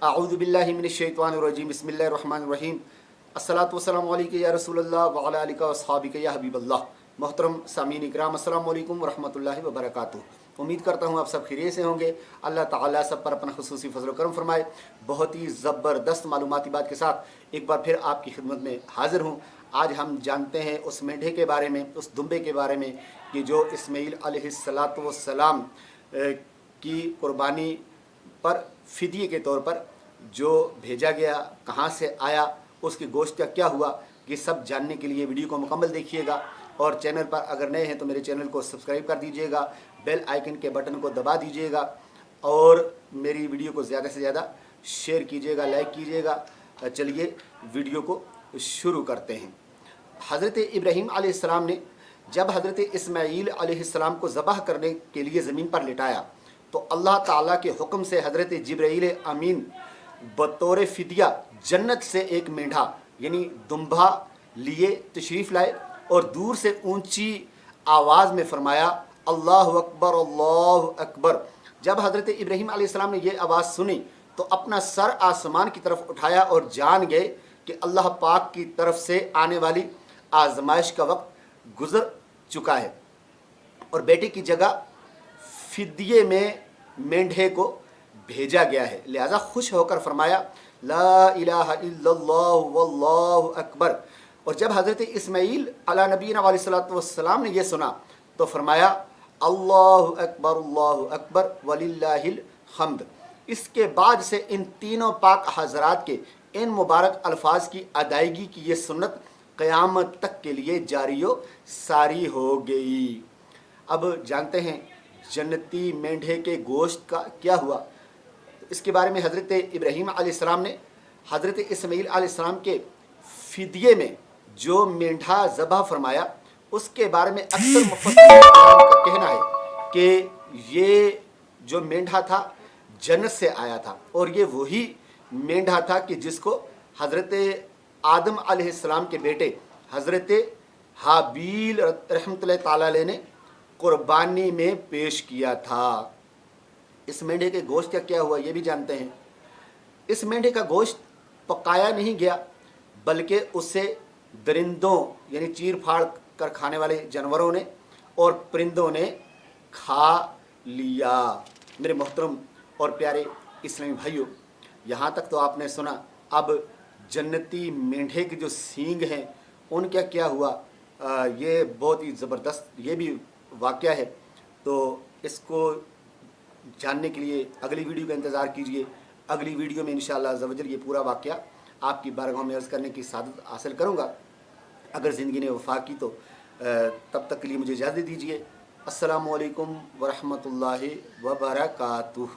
अऊज़ु बिल्लाहि मिनश्शैतानिर्रजीम बिस्मिल्लाहिर्रहमानिर्रहीम अस्सलातु वस्सलामु अलैका या रसूलल्लाह व अला आलिका व अस्हाबिका या हबीबल्लाह। मोहतरम सामीन इकराम, अस्सलामु अलैकुम व रहमतुल्लाहि व बरकातुहू। उम्मीद करता हूँ आप सब खैरियत से होंगे। अल्लाह ताला सब पर अपना खुसूसी फजल करम फरमाए। बहुत ही ज़बरदस्त मालूमाती बात के साथ एक बार फिर आपकी खिदमत में हाज़िर हूँ। आज हम जानते हैं उस मेंढे के बारे में, उस दुम्बे के बारे में कि जो इस्माईल अलैहिस्सलातु वस्सलाम की कुर्बानी पर फ़िदिये के तौर पर जो भेजा गया, कहाँ से आया, उसकी गोश्त का क्या हुआ, ये सब जानने के लिए वीडियो को मुकम्मल देखिएगा। और चैनल पर अगर नए हैं तो मेरे चैनल को सब्सक्राइब कर दीजिएगा, बेल आइकन के बटन को दबा दीजिएगा और मेरी वीडियो को ज़्यादा से ज़्यादा शेयर कीजिएगा, लाइक कीजिएगा। चलिए वीडियो को शुरू करते हैं। हज़रत इब्राहीम अलैहिस्सलाम ने जब हज़रत इस्माईल अलैहिस्सलाम को ज़बह करने के लिए ज़मीन पर लिटाया तो अल्लाह ताला के हुक्म से हज़रत जिब्राईल अमीन बतौर फ़िदिया जन्नत से एक मेंढा यानी दुम्बा लिए तशरीफ़ लाए और दूर से ऊंची आवाज़ में फरमाया अल्लाहु अकबर अल्लाहु अकबर। जब हज़रत इब्राहीम अलैहिस्सलाम ने यह आवाज़ सुनी तो अपना सर आसमान की तरफ उठाया और जान गए कि अल्लाह पाक की तरफ से आने वाली आजमाइश का वक्त गुज़र चुका है और बेटे की जगह फ़िदिये में मेंढे को भेजा गया है। लिहाजा खुश होकर फरमाया ला इलाहा इल्लल्लाह वल्लाहु अकबर। और जब हज़रत इस्माईल अला नबीना अलैहिस्सलातु वस्सलाम ने यह सुना तो फरमाया अल्लाहु अकबर वलिल्लाहिल हम्द। इसके बाद से इन तीनों पाक हज़रात के इन मुबारक अल्फाज की अदायगी की ये सुन्नत क़यामत तक के लिए जारी व सारी हो गई। अब जानते हैं जन्नती मेंढे के गोश्त का क्या हुआ। तो इसके बारे में हज़रत इब्राहीम अलैहिस्सलाम ने हज़रत इस्माईल अलैहिस्सलाम के फ़िदिये में जो मेंढा ज़बह फरमाया उसके बारे में अक्सर मुफ़स्सिरीन का कहना है कि ये जो मेंढा था जन्नत से आया था और ये वही मेंढा था कि जिसको हज़रत आदम अलैहिस्सलाम के बेटे हज़रत हाबील रहमतुल्लाह ताला अलैह ने कुर्बानी में पेश किया था। इस मेंढे के गोश्त का क्या हुआ ये भी जानते हैं। इस मेंढे का गोश्त पकाया नहीं गया बल्कि उसे दरिंदों यानी चीर फाड़ कर खाने वाले जानवरों ने और परिंदों ने खा लिया। मेरे मोहतरम और प्यारे इस्लामी भाइयों, यहाँ तक तो आपने सुना। अब जन्नती मेंढे के जो सींग हैं उनका क्या हुआ, ये बहुत ही ज़बरदस्त ये भी वाक़या है। तो इसको जानने के लिए अगली वीडियो का इंतज़ार कीजिए। अगली वीडियो में इंशाअल्लाह अज़्ज़ व जल ये पूरा वाक़या आपकी बारगाह में अर्ज़ करने की सादत हासिल करूँगा। अगर ज़िंदगी ने वफ़ा की तो तब तक के लिए मुझे इजाज़त दीजिए। अस्सलामु अलैकुम व रहमतुल्लाहि व बरकातुहू।